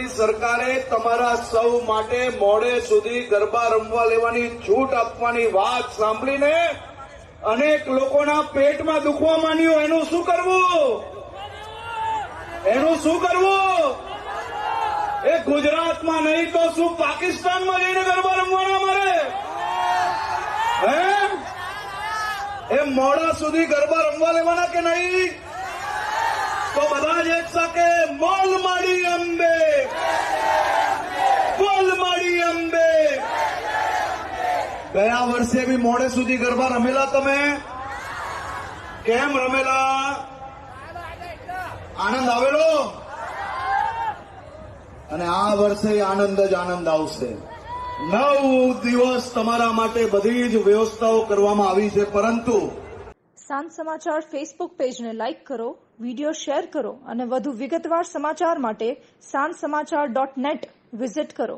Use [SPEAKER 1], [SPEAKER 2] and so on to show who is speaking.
[SPEAKER 1] તમારી સરકારે તમારા સૌ માટે મોડે સુધી ગરબા રમવા લેવાની છૂટ આપવાની વાત સાંભળીને અનેક લોકોના પેટમાં દુખવા માંડ્યું. એનું શું કરવું? એ ગુજરાતમાં નહીં તો શું પાકિસ્તાનમાં જઈને ગરબા રમવાના મારે? એ મોડા સુધી ગરબા રમવા લેવાના કે નહીં? તો બધા જ એક સાથે બોલ માડી અંબે, બોલ માડી અંબે. ગયા વર્ષે બી મોડે સુધી ગરબા રમેલા તમે? કેમ રમેલા? આનંદ આવેલો? અને આ વર્ષે આનંદ જ આનંદ આવશે. 9 દિવસ તમારા માટે બધી જ વ્યવસ્થાઓ કરવામાં આવી છે. પરંતુ
[SPEAKER 2] સાંજ સમાચાર ફેસબુક પેજને લાઇક કરો, વિડીયો શેર કરો અને વધુ વિગતવાર સમાચાર માટે sanssamachar.net વિઝિટ કરો.